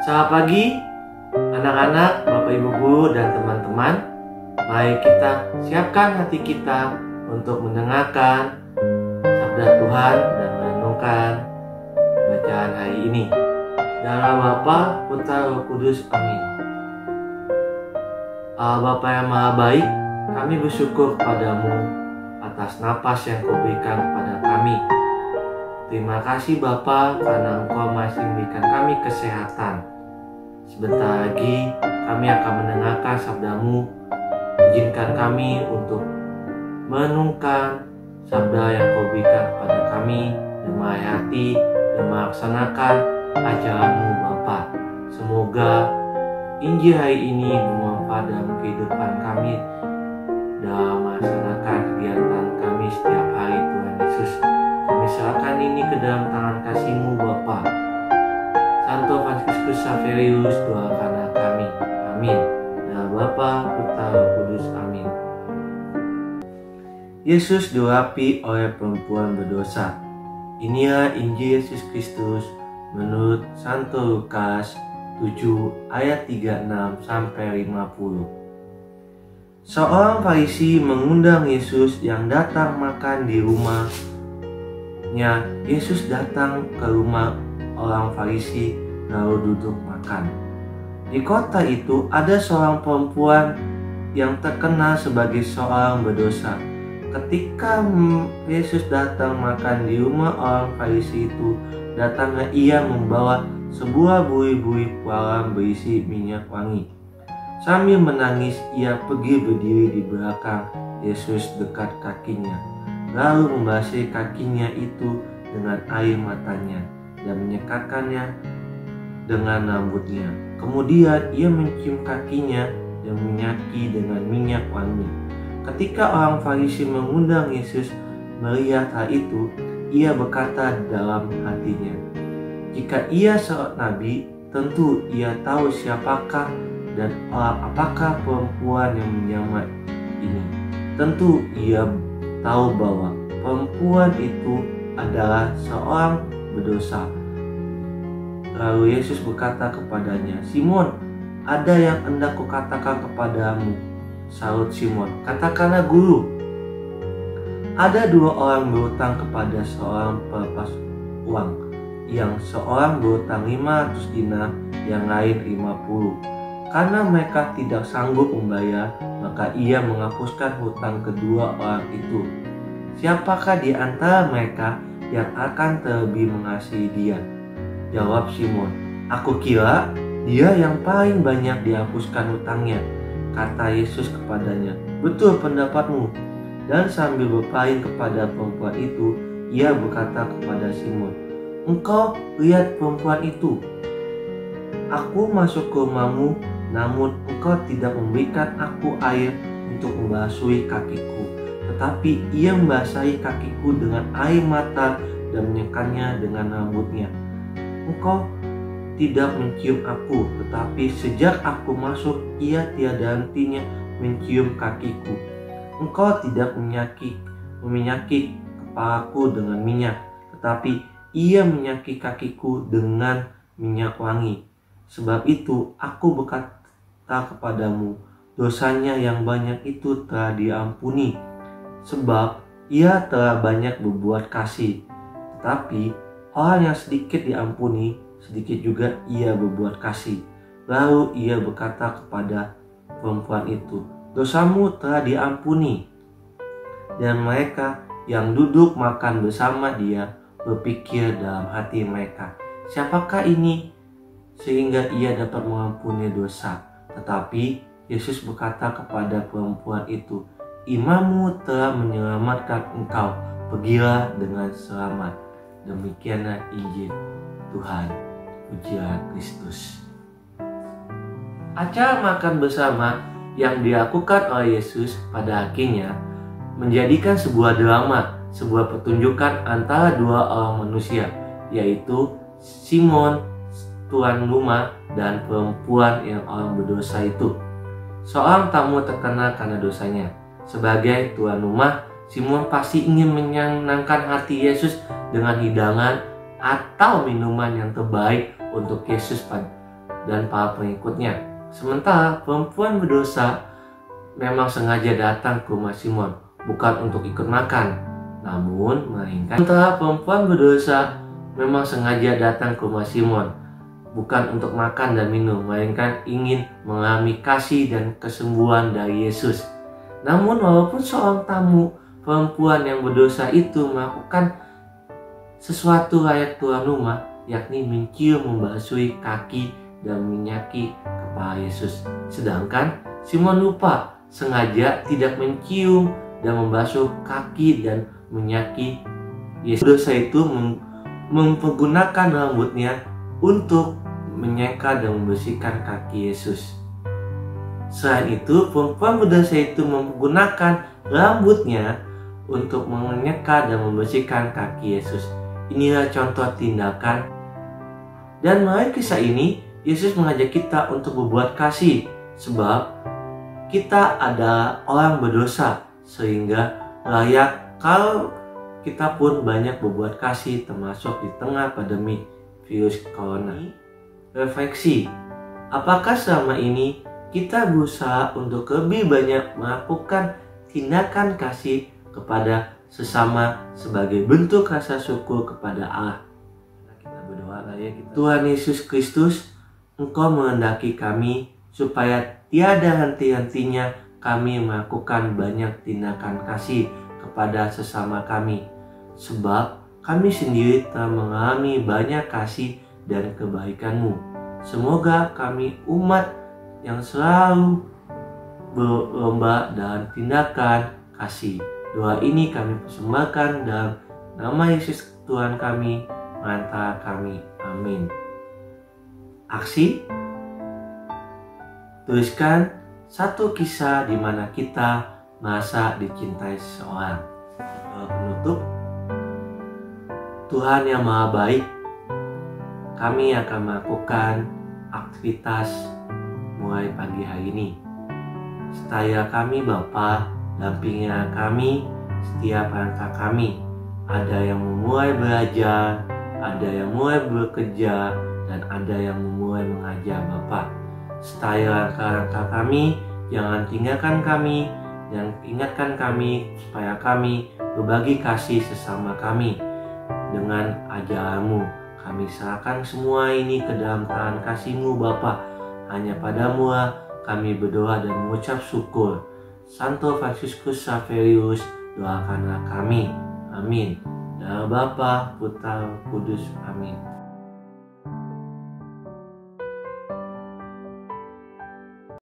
Selamat pagi anak-anak, Bapak Ibu Guru dan teman-teman. Mari kita siapkan hati kita untuk mendengarkan sabda Tuhan dan merenungkan bacaan hari ini. Dalam nama Bapa, Putra, Roh Kudus. Amin. Allah Bapa yang Maha Baik, kami bersyukur kepadamu atas napas yang Kau berikan kepada kami. Terima kasih Bapa karena Engkau masih memberikan kami kesehatan. Sebentar lagi kami akan mendengarkan sabda-Mu. Izinkan kami untuk merenungkan sabda yang Kau berikan kepada kami dan menghayati dan melaksanakan ajaran-Mu Bapa. Semoga Injil hari ini bermanfaat dalam kehidupan kami dalam melaksanakan kegiatan kami setiap hari. Tuhan Yesus, kami serahkan ini ke dalam tangan kasih-Mu Bapa. Santo Franciscus Xaverius, doakanlah kami. Amin. Dalam Bapa, Putra, Roh Kudus. Amin. Yesus diurapi oleh perempuan berdosa. Inilah Injil Yesus Kristus menurut Santo Lukas 7 ayat 36 sampai 50. Seorang Farisi mengundang Yesus yang datang makan di rumahnya. Yesus datang ke rumah orang Farisi lalu duduk makan. Di kota itu ada seorang perempuan yang terkenal sebagai seorang berdosa. Ketika Yesus datang makan di rumah orang Farisi itu, datanglah ia membawa sebuah bui-bui pualam berisi minyak wangi. Sambil menangis, ia pergi berdiri di belakang Yesus dekat kakinya, lalu membasahi kakinya itu dengan air matanya dan menyekatkannya dengan rambutnya. Kemudian ia mencium kakinya dan menyaki dengan minyak wangi. Ketika orang Farisi mengundang Yesus melihat hal itu, ia berkata dalam hatinya, "Jika ia seorang nabi, tentu ia tahu siapakah dan apakah perempuan yang menyamar ini. Tentu ia tahu bahwa perempuan itu adalah seorang berdosa." Lalu Yesus berkata kepadanya, "Simon, ada yang hendak kukatakan kepadamu." Sahut Simon, "Katakanlah Guru." Ada dua orang berutang kepada seorang pelepas uang. Yang seorang berutang 500 dinar, yang lain 50. Karena mereka tidak sanggup membayar, maka ia menghapuskan hutang kedua orang itu. "Siapakah di antara mereka yang akan terlebih mengasihi dia?" Jawab Simon, "Aku kira dia yang paling banyak dihapuskan hutangnya." Kata Yesus kepadanya, "Betul pendapatmu." Dan sambil berpaling kepada perempuan itu, ia berkata kepada Simon, "Engkau lihat perempuan itu. Aku masuk ke rumahmu, namun engkau tidak memberikan aku air untuk membasuhi kakiku. Tetapi ia membasahi kakiku dengan air mata dan menyekatnya dengan rambutnya. Engkau tidak mencium aku, tetapi sejak aku masuk, ia tiada hentinya mencium kakiku. Engkau tidak menyaki kepalaku dengan minyak, tetapi ia menyaki kakiku dengan minyak wangi. Sebab itu aku berkata kepadamu, dosanya yang banyak itu telah diampuni, sebab ia telah banyak berbuat kasih. Tetapi orang yang sedikit diampuni, sedikit juga ia berbuat kasih." Lalu ia berkata kepada perempuan itu, "Dosamu telah diampuni." Dan mereka yang duduk makan bersama dia berpikir dalam hati mereka, "Siapakah ini sehingga ia dapat mengampuni dosa?" Tetapi Yesus berkata kepada perempuan itu, "Imanmu telah menyelamatkan engkau. Pergilah dengan selamat." Demikianlah Injil Tuhan. Pujilah Kristus. Acara makan bersama yang dilakukan oleh Yesus pada akhirnya menjadikan sebuah drama, sebuah pertunjukan antara dua orang manusia, yaitu Simon tuan rumah dan perempuan yang orang berdosa itu. Seorang tamu terkenal karena dosanya. Sebagai tuan rumah, Simon pasti ingin menyenangkan hati Yesus dengan hidangan atau minuman yang terbaik untuk Yesus dan para pengikutnya. Sementara perempuan berdosa memang sengaja datang ke rumah Simon, bukan untuk ikut makan, namun melainkan sementara perempuan berdosa memang sengaja datang ke rumah Simon, bukan untuk makan dan minum, melainkan ingin mengalami kasih dan kesembuhan dari Yesus. Namun walaupun seorang tamu perempuan yang berdosa itu melakukan sesuatu layak tuan rumah, yakni mencium, membasuhi kaki dan minyaki kepala Yesus, sedangkan Simon lupa, sengaja tidak mencium dan membasuh kaki dan minyaki Yesus. Dosa itu mempergunakan rambutnya untuk menyeka dan membersihkan kaki Yesus. Selain itu, perempuan berdosa itu menggunakan rambutnya untuk menyeka dan membersihkan kaki Yesus. Inilah contoh tindakan. Dan melalui kisah ini, Yesus mengajak kita untuk berbuat kasih, sebab kita adalah orang berdosa, sehingga layak kalau kita pun banyak berbuat kasih, termasuk di tengah pandemi virus corona. Refleksi, apakah selama ini kita berusaha untuk lebih banyak melakukan tindakan kasih kepada sesama sebagai bentuk rasa syukur kepada Allah? Kita berdoa ya kita. Tuhan Yesus Kristus, Engkau menghendaki kami supaya tiada henti-hentinya kami melakukan banyak tindakan kasih kepada sesama kami, sebab kami sendiri telah mengalami banyak kasih dan kebaikan-Mu. Semoga kami umat yang selalu berlomba dalam tindakan kasih. Doa ini kami persembahkan dalam nama Yesus Tuhan kami, Pengantara kami. Amin. Aksi: tuliskan satu kisah di mana kita merasa dicintai seseorang. Penutup: Tuhan yang Maha Baik, kami akan melakukan aktivitas mulai pagi hari ini. Sertai kami Bapa, dampingilah kami setiap langkah kami. Ada yang memulai belajar, ada yang mulai bekerja, dan ada yang memulai mengajar Bapa. Sertai langkah-langkah kami, jangan tinggalkan kami, dan ingatkan kami supaya kami berbagi kasih sesama kami dengan ajaran-Mu. Kami serahkan semua ini ke dalam tangan kasih-Mu Bapa. Hanya padamu lah kami berdoa dan mengucap syukur. Santo Franciscus Xaverius, doakanlah kami. Amin. Dalam Bapa, Putra, Kudus. Amin.